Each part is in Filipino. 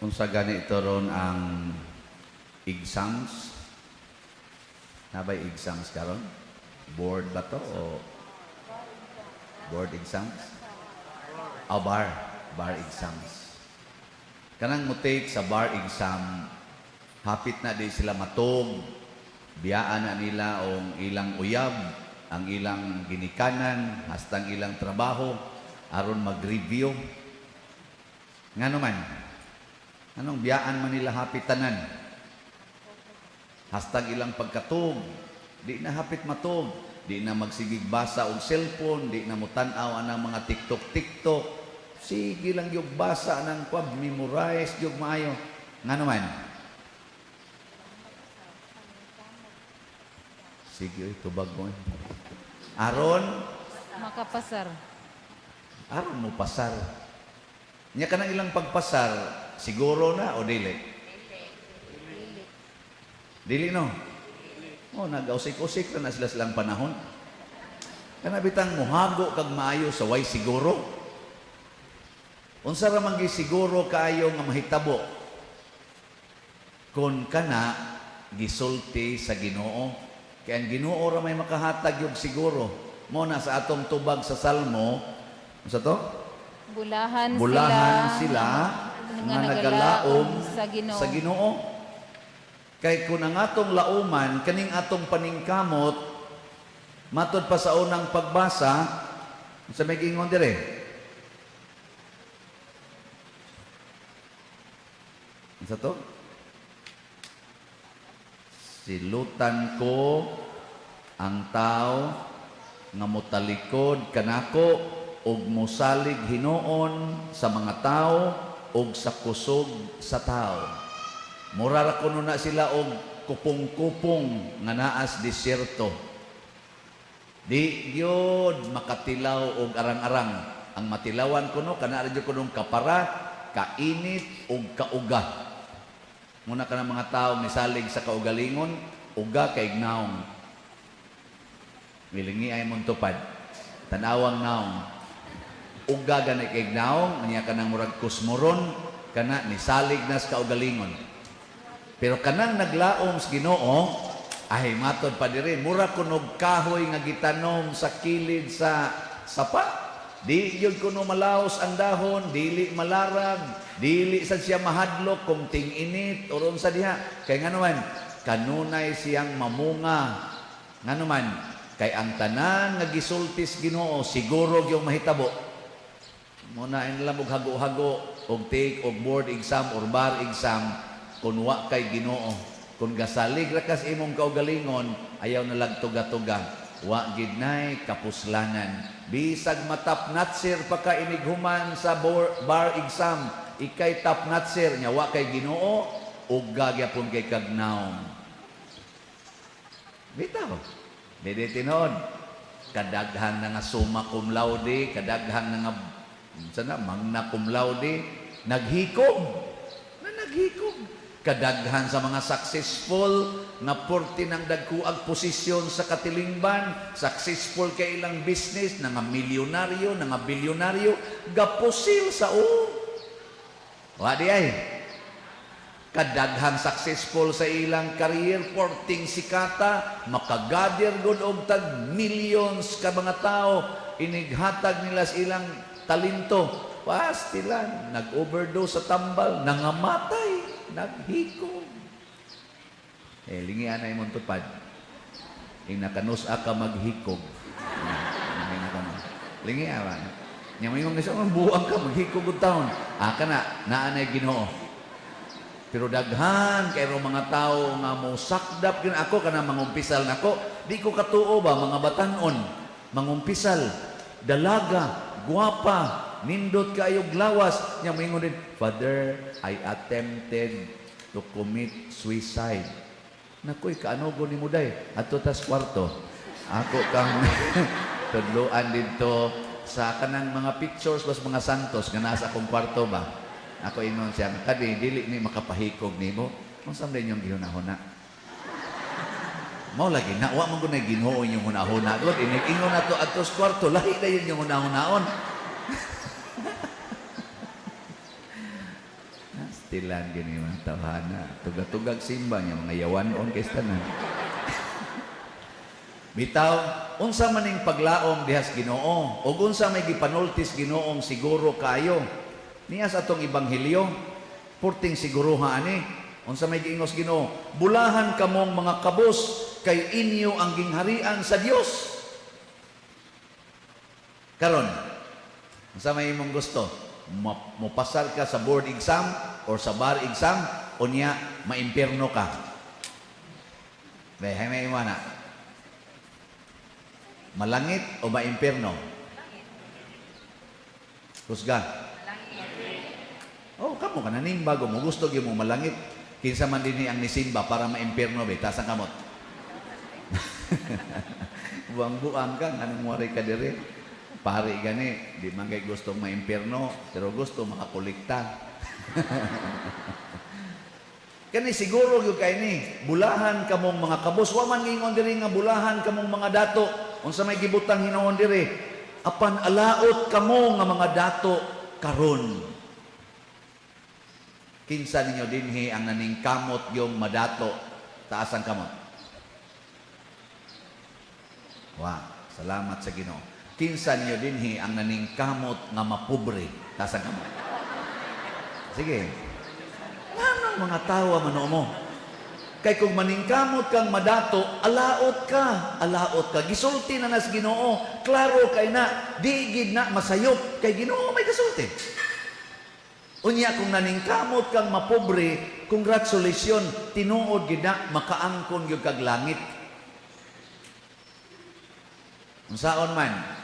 Unsa gani ito ron ang exams? Nabay exams karon? Board ba to o board exams? Bar exams. Kanang mo-take sa bar exam, hapit na di sila matog. Biyaan na nila ang ilang uyab, ang ilang ginikanan, hasta ang ilang trabaho, aron mag-review. Nga naman, anong biyaan man nila hapit tanan? Hasta ang ilang pagkatog, di na hapit matog, di na magsigig basa og cellphone, di na mutanaw anang mga TikTok. Sige lang yung basa ng memorize yung maayo. Nga naman, sige, tubag mo. Aron Makapasar. aron mo pasar. Nya kanang ilang pagpasar, siguro na o dili? Dili no? Oh, nag-usik-usik na sila silang panahon. Kanabitang muhago kag maayo sa way siguro. Unsa ra man siguro kaayo nga mahitabo kun kana gisulti sa Ginoo. Kaya ang Ginoo ra may makahatag yung siguro. Mo na sa atong tubag sa Salmo, unsa to? Bulahan Sila nga nagalaom sa Ginoo. Kay kung ang atong lauman, kaning atong paningkamot, matod pa sa unang pagbasa, sa may gingon dire. Isa to? Silutan ko ang tao nga motalikod kanako ug mosalig hinuon sa mga tao ug sa kusog sa tao. Mura ra kuno na sila og kupong-kupong nga naas disyerto. Di gyud makatilaw og arang-arang. Ang matilawan kuno kana ra gyud kunong kapara, kainit ug kauga. Muna ka ng mga tao misalig sa kaugalingon, uga kay ignaong. Milingi ay mong tupad. Tanawang naong. Uga gani kay ignaong, niya ka ng murag kusmoron, kana misalig na sa kaugalingon. Pero kanang naglaom sa Ginoo, ay matod pa diri, mura kunog kahoy nga gitanom sa kilid sa sapa. Di yun kuno malaos ang dahon, dili malarag, dili sa siya mahadlok kung ting-init, uron sa diha. Kay nga naman, kanunay siyang mamunga. Nga naman, kay ang tanan nga gisultis Ginoo, siguro yung mahitabo. Muna nila og hago-hago, og take, og board exam, or bar exam, kung wa kay Ginoo. Kung gasalig rakas imong kaugalingon, ayaw nalang tuga-tuga. Wa gidnay kapuslanan. Bisag matapnatsir pa ka inighuman sa bar exam, ikay tapnatsir nya wa kay Ginoo ug gagyapon kay kagnaon. Bitaw. Dili tinon. Kadaghan na nga summa cum laude, kadaghan na nga sana magna cum laude, naghikog. Kadaghan sa mga successful nga porti ng dagkuag posisyon sa katilingban, successful kay ilang business, nga milyonaryo, nga bilyonaryo, gapusil sa wadi ay. Kadaghan successful sa ilang career, porting sikata, makagadir gud og tag millions ka mga tao, inighatag nila sa ilang talento. Pastilan, nag-overdose sa tambal, nangamatay. Naghikog. Lingian ay mong tupad. Inakanus ka maghikog. Lingian ba? Yang may mga isang buwang ka, maghikog ang taon. Ka na, naanay Ginoo. Pero daghan, kayo mga tao nga mo sakdap yun ako, kana mangumpisal na ako. Di ko katuo ba, mga batanon, mangumpisal, dalaga, guwapa, nindot kayo glawas. Niya mo din, Father, I attempted to commit suicide. Nakoy, kaanogo ni Muday. Ato tas kwarto. Ako kang tudluan dito sa kanang mga pictures bas mga santos nga nasa akong kwarto ba. Ako inon siya, kadi, dili ni makapahikog ni mo. Kung saan rin yung ginahuna? Mau lagi, nawa mo ko na Ginoo yung hunahuna. God, inig-ingon na to atos kwarto, lahi na yun yung hunahunaon. Tilan gini mga tawhana. Tugag-tugag simba niya mga yawan-on kay tanan. Bitaw, unsa maning paglaom dihas Ginoo, ug unsa may gipanultis Ginoong siguro kayo. Niya sa atong ebanghelyo, purting siguruha ani. Unsa may giingos Ginoo, bulahan kamong mga kabus kay inyo ang gingharian sa Dios. Karon, unsa may imong gusto? Mopasar ka sa board exam or sa bar exam o niya maimpierno ka? May imana. Malangit o maimpierno? Kusga. Oh, kamo ka nanimba mo gusto gyud mo malangit. Kinsa man dinhi ang nisimba para maimpierno be, tasang kamot. Buang-buang ka anong moray ka dire. Pari gani, di man kay gusto maimpierno, pero gusto makakolekta. Kani siguro gyud kay ni, bulahan kamong mga kabus, wa man gingon diri nga bulahan kamong mga dato. Unsa may gibutang hinawon diri? Apan alaot kamo nga mga dato karon. Kinsa ninyo dinhi ang naningkamot yung madato, taasang kamot? Wow, salamat sa Ginoo. Kinsa ninyo dinhi ang naningkamot nga mapobre, taasang kamot? Sige. Anong mga tawa mano mo? Kay kung maningkamot kang madato, alaot ka. Alaot ka. Gisulti na nas Ginoo. Klaro kay na, di gid na masayop. Kay Ginoo may kasulti. Unya kung naningkamot kang mapobre, congratulations, tinuod gid na makaangkon gyud kag langit. Unsaon man?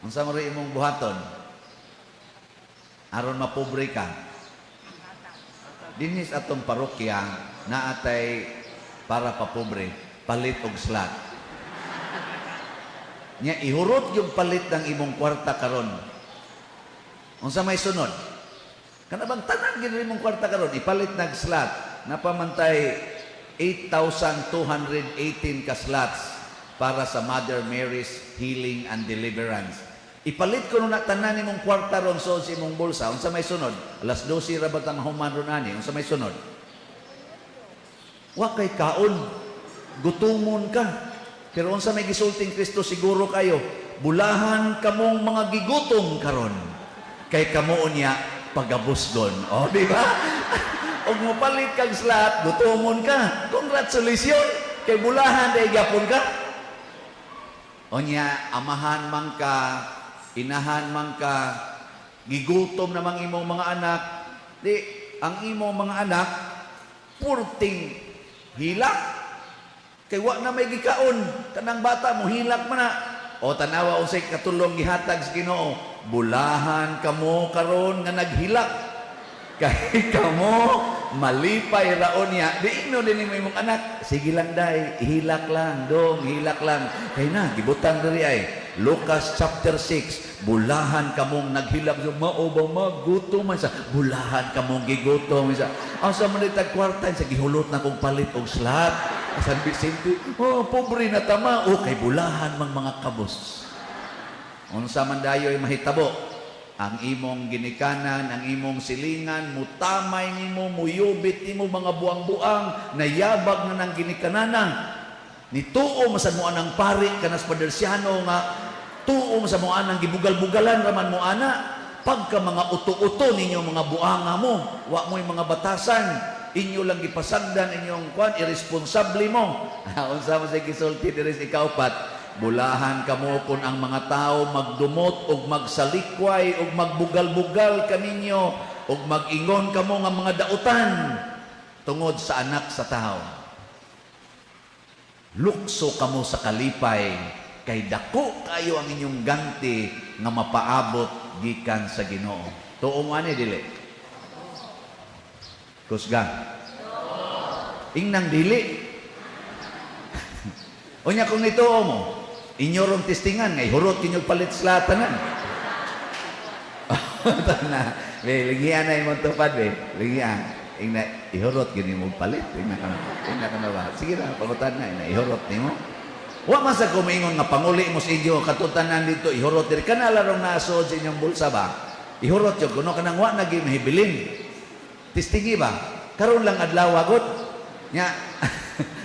Unsa mo ri imong buhaton? Aron mapobre ka. Dinis atong parokya naatay para papobre, palit og slot. Nya ihurot yung palit ng imong kwarta karon. Unsa may sunod? Kana bang tanan gid imong kwarta karon ipalit nag slot. Napamantay 8,218 ka slots para sa Mother Mary's Healing and Deliverance. Ipalit ko na tanan imong kwarta ron sa imong bulsa. Unsa may sunod? Alas 12 ra batang human ron ani. Unsa may sunod? Wa kay kaon. Gutumon ka. Pero unsa may gisulting Kristo siguro kayo? Bulahan kamong mga gigutom karon. Kay kamo unya pagabusgon. O, di ba? Og mopalit kag slot, gutumon ka. Congratulations. Kay bulahan day gyapon ka. Onya, amahan man ka, inahan man ka, gigutom namang imong mga anak, di, ang imong mga anak, purting hilak. Kay wa na may gikaon, kanang bata mo, hilak man na. O tanawa unsay katulong gihatag sa Ginoo, bulahan kamo karon nga naghilak. Kay kamo, malipay raon niya. Di ino din mo imong anak. Sige lang day, hilak lang, dong, hilak lang. Kay na, gibutang diri ay. Lucas chapter 6, bulahan kamong naghilak. Mao ba magutom man sa bulahan kamong gigutom sa. Asa man ditag kwarta sa gihulot na kong palit og slot. San Vicente, oh, pobre na tama. O kay bulahan mang mga kabos. Unsa man dayoy mahitabo? Ang imong ginikanan, ang imong silingan, mutamay nimo, muyubit nimo mga buang-buang, nayabag na ng ginikanana. Nituo masad mo anang pari kanas padersyano nga, tuo sa mo anang gibugal-bugalan raman mo ana. Pagka mga uto-uto ninyo mga buanga mo, wa mo'y mga batasan, inyo lang gipasagdan inyong kwan, irresponsable mo. Unsa mo sa gisulti diri sa ikaupat, bulahan kamo kun ang mga tao magdumot og magsalikway og magbugal-bugal kaninyo og magingon kamo nga mga dautan tungod sa anak sa tao. Lukso kamo sa kalipay kay dako kayo ang inyong ganti nga mapaabot gikan sa Ginoo. Tuo mo ani dili? Kusga. Ingnang dili. Unya kung nituo mo, inyo rong testingan ngay hurot kinyog palit slatanan. Tana, be ligian na imong tupad be. Ligian. Ingna ihurot gini mo palit. Ingna ka na ba? Sige ra pangutan na ina ihurot nimo. Wa man sa kumingon nga panguli mo sa inyo katutanan dito ihurot diri kana larong nasod sa inyong bulsa ba? Ihurot yo kuno kanang wa nagi mahibilin. Tistingi ba? Karon lang adlaw agot. Nya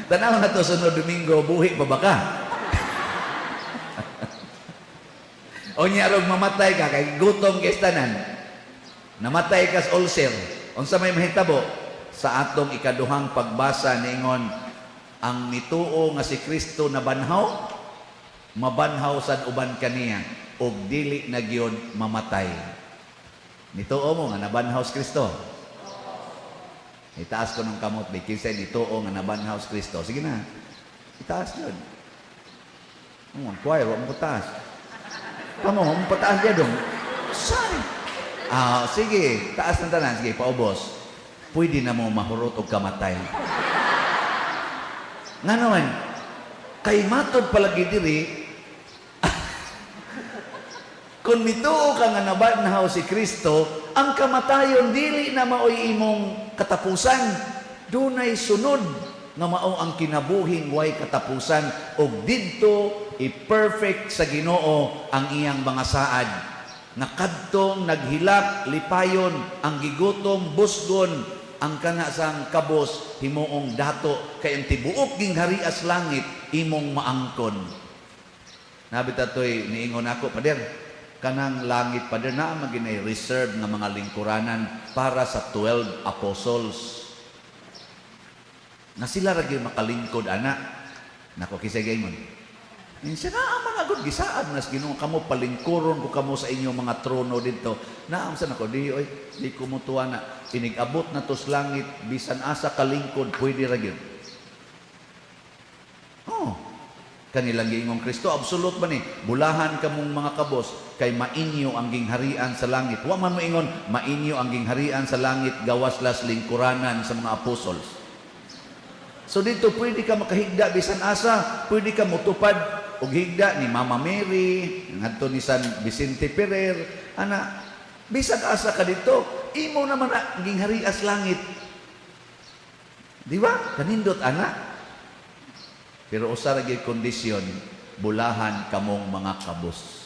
tanaw na to sunod Domingo buhi pa ba ka? O nya rog mamatay ka kay gutom kay tanan. Namatay ka sa ulcer. Unsa may mahitabo sa atong ikaduhang pagbasa niingon ang nituo nga si Kristo nabanhaw mabanhaw sad uban kaniya og dili na gyud mamatay. Nituo mo nga nabanhaw si Kristo. Itaas ko ng kamot, bikinsay nituo nga nabanhaw si Kristo. Sige na, itaas yun. Choir, huwag mo taas. Kamo, huwag mo pataas dyan dong. Sorry. Sige, taas ng tanan. Sige, paubos. Pwede na mo mahurot o kamatay. Nga naman, kay matod palagi diri, kung mituo ka nga nabanhaw si Kristo, ang kamatayon dili na maoy imong katapusan. Dunay sunod nga mao ang kinabuhing way katapusan og didto i-perfect sa Ginoo ang iyang mga saad. Nakadtong naghilak lipayon ang gigutom busgon ang kana sang kabos himuong dato kay ang tibuok ging harias langit imong maangkon. Nabitatoy niingon ako pader kanang langit pader na maginay reserve nga mga lingkuranan para sa 12 apostles. Na sila ra gyud makalingkod ana. Nako kisay gaymon. Minsan na mga good gisaad nas Ginoo kamo palingkuron ko kamo sa inyong mga trono dito. Naam sa nako di oy di ko mutuwa na inigabot na tos langit bisan asa kalingkod pwede ra gyud. Kanilang giingong Kristo absolute ba ni bulahan kamong mga kabos kay mainyo ang gingharian sa langit. Wa man moingon mainyo ang gingharian sa langit gawas las lingkuranan sa mga apostles. So dito pwede ka makahigda bisan asa, pwede ka motupad og higda ni Mama Mary, ngadto ni San Vicente Ferrer, ana bisan asa ka dito, imo naman ang gingharian sa langit. Di ba? Kanindot ana. Pero usa ra gyud kondisyon, bulahan kamong mga kabos.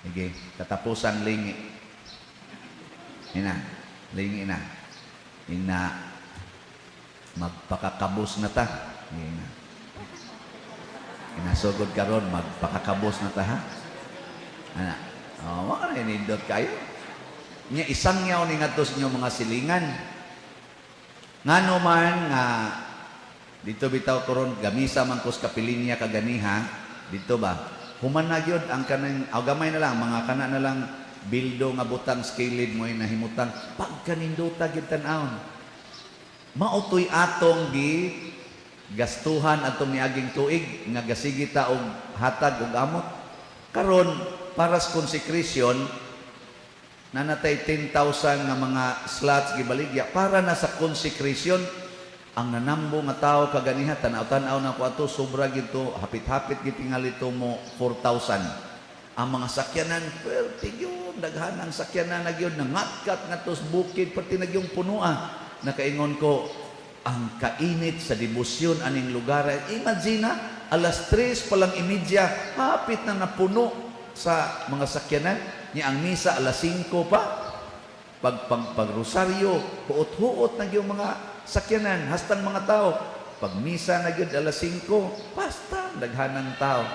Sige, katapusan lingi. Ina, lingi na. Ina, magpakakabos na ta. Ina. Inasugod karon magpakakabos na ta ha. Ana, wala na nindot kayo. Nya isang yaw ni ngadto sa inyong mga silingan. Ngano man nga dito bitaw karon gamisa man kus kapilinya kaganiha dito ba human na gyud ang kanang gamay na lang mga kana na lang bildo nga butang skilid mo nahimutang pagkanindota gyud tan-awon mautoy atong gi gastuhan atong niaging tuig nga gasigita og hatag og amot karon para sa konsekrasyon nanatay 10,000 nga mga slots gibaligya para na sa konsekrasyon. Ang nanambo nga tao kaganiha tanaw-tanaw na ko ato sobra gito hapit-hapit gitingali to mo 4,000 ang mga sakyanan perti gyud daghan ang sakyanan na gyud nangatkat ngadto sa bukid perti na gyud punua nakaingon ko ang kainit sa debosyon aning lugar imagine alas 3 pa lang imedya hapit na napuno sa mga sakyanan niya ang misa alas 5 pa pagrosaryo huot-huot na gyud mga sakyanan, hastang mga tao. Pag misa na gyud alas 5, basta daghanang tao.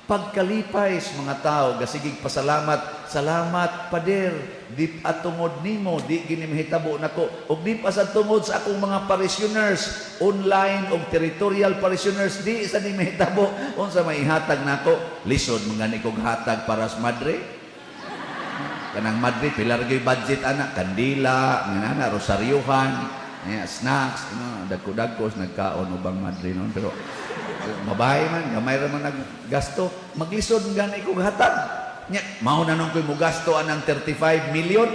Pagkalipay sa mga tao, gasigig pasalamat, salamat pader, di atungod nimo, di gini mahitabo nako, og di pa sa tungod sa akong mga parishioners, online og territorial parishioners, di sa ni mahitabo, unsa may hatag nako, lisod mga ni kog hatag para sa madre. Kanang madre, pilar gyud budget anak, kandila, nga rosaryuhan, snacks, dagko-dagkos nagkaon ubang madre noon pero mabay man gamay ra man naggasto maglisod gani kog hatag nya mao na nung koy mo gasto anang 35 million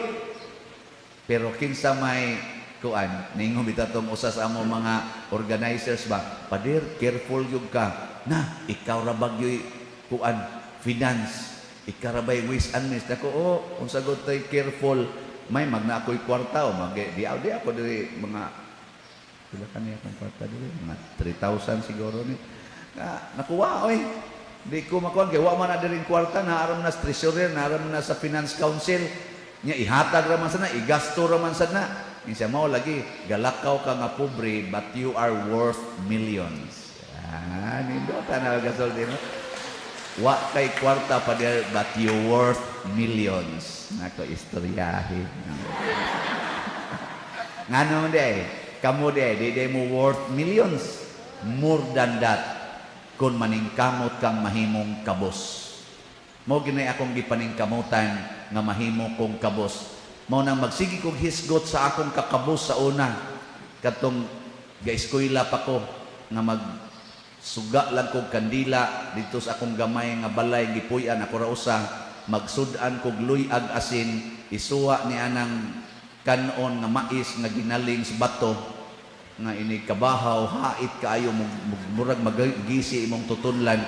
pero kinsa may kuan ningon bitatong usa sa amo mga organizers ba pader careful gyud ka na ikaw ra bagyoy kuan finance ikaw ra bay waste and means nako unsa gud tay careful may magna ako'y kwarta o di ako diri mga pila kaniya kang kwarta diri mga 3,000 siguro ni nakuha oy di ko makuha kay wa man na diri kwarta na aram na treasurer na aram na sa finance council Nya ihatag raman sana, igasto raman sana. Siya mao lagi, galakaw ka nga pobre, but you are worth millions. Nindot na gasol din. Wa kay kwarta pa der, but you worth millions. Nako istoryahin. Ngano de, kamu de mo worth millions. More than that, kung maningkamot kang mahimong kabos. Mo ginay akong gipaningkamutan nga mahimo kong kabos. Mo nang magsigi kong hisgot sa akong kakabos sa una. Katong gaeskwela pa ko nga magsuga lang kong kandila dito sa akong gamay nga balay gipuy-an ako ra usa magsud-an kog luyag asin isuwa ni anang kanon nga mais nga ginaling sa bato nga ini kabahaw hait kaayo murag magisi imong tutunlan.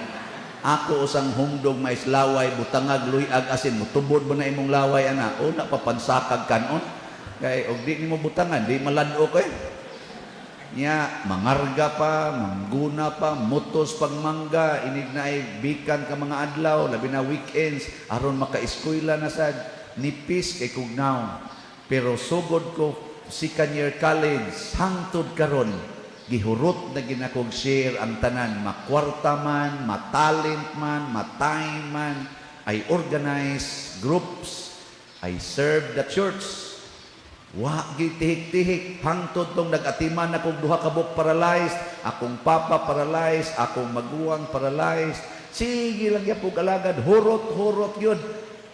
Ako usang humdog mais laway butangag luyag asin mutubod mo na imong laway ana una papansakag kanon kay og di nimo butangan di malad-o kay nya mangarga pa mangguna pa mutos pagmangga inig na ay bikan ka mga adlaw labi na weekends aron maka-eskwela na sad nipis kay kugnaw pero sugod ko second year college hangtod karon gihurot na ginakog share ang tanan, makwarta man, matalent man, matime man. I organize groups. I serve the church. Wa gitihik-tihik. Hangtod tong nag-atiman akong duha kabuk paralyzed. Akong papa paralyzed. Akong maguwang paralyzed. Sige lang yan po kalagad. Hurot-hurot yun.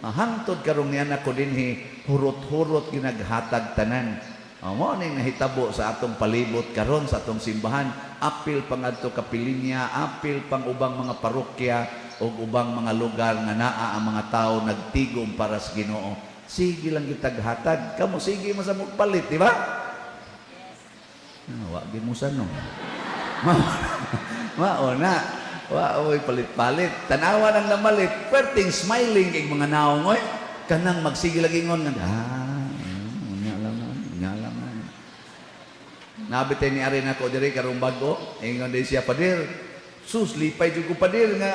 Mahangtod karong niyan ako dinhi. Hurot-hurot ginaghatag tanan. Mo ning nahitabo sa atong palibot karon sa atong simbahan apil pangadto kapilinya apil pang ubang mga parokya ug ubang mga lugar nga naa ang mga tawo nagtigom para sa Ginoo. Sige lang gitaghatag kamo sige mo sa magpalit di ba? Wa gyud mo no. Mauna wa oy palit-palit tanawa nang namalit perting smiling kay mga naong oy kanang magsige lagi ngon nga nabitay ni Arin ako diri karong bago ingon din siya padir sus lipay jud ko padir nga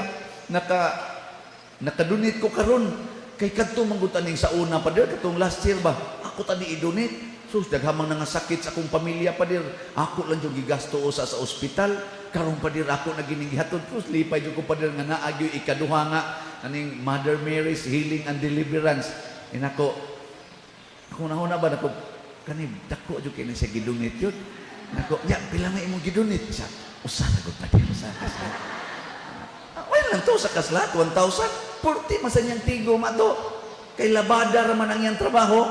nakadunit ko karon kay kadto manggutan ning sa una padir katong last year ba ako tadi idunit sus daghamang nga sakit sa akong pamilya padir ako lang jud gigasto sa ospital karon padir ako nagining gihatod sus lipay jud ko padir nga naa gyud ikaduha nga aning Mother Mary's Healing and Deliverance inako ako nahuna ba nako kani dako jud kini sa gidunit yun nako nya pila nga imong gidunit siya usa na gud pa din usa kaslat well lang to sa kaslat 1,000 40 masan yang tigo mato kay labada raman ang iyang trabaho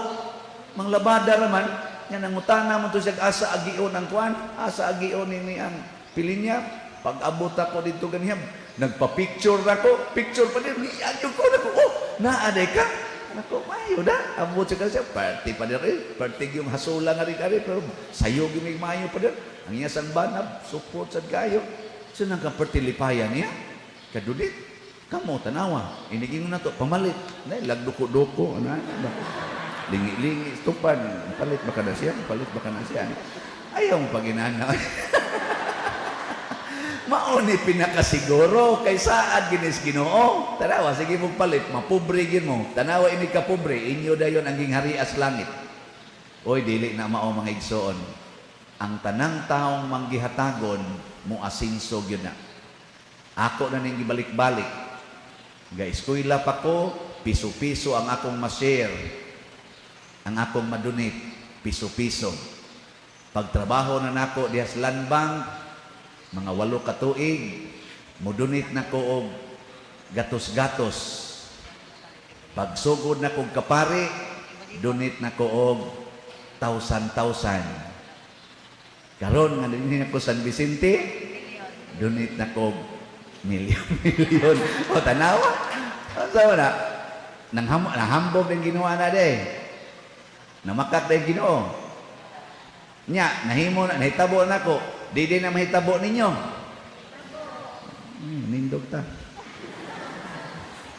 mang labada raman nya nangutana mo to siya asa agion ang kuan asa agion ni ang pilinya pag abot ako dito ganyan nagpa-picture ako picture pa din ni ayo ko nako oh naaday ka nako mayo da abot siya party pa din party yung hasula nga rin pero sayo gimig mayo pa din ang iya sang banab support sad kayo so nagka-party lipayan niya kadudit kamo tanawa iniging na to pamalit na lagduko-duko ana lingi-lingi tupan palit baka na siya ayaw paginana mauni pinakasiguro kay saad ginis Ginoo tanawa sige mo palit mapobre gid mo tanawa ini ka pobre inyo dayon ang gingharias langit oy dili na mao mga igsoon ang tanang taong manggihatagon mo asinso gyud na ako na ning gibalik-balik ga-eskwela pa ko piso-piso ang akong ma-share ang akong madunit piso-piso pagtrabaho na nako diha sa land bank mga 8 ka tuig mudunit na ko og gatos-gatos pagsugod na kog kapari dunit na ko og 1,000 karon nga dinhi na ko San Vicente dunit na ko milyon o tanawa sa na nanghambog ng ginawa na de namakat na Ginoo nya nahimo na nahitabo na ko di na mahitabo ninyo nindog ta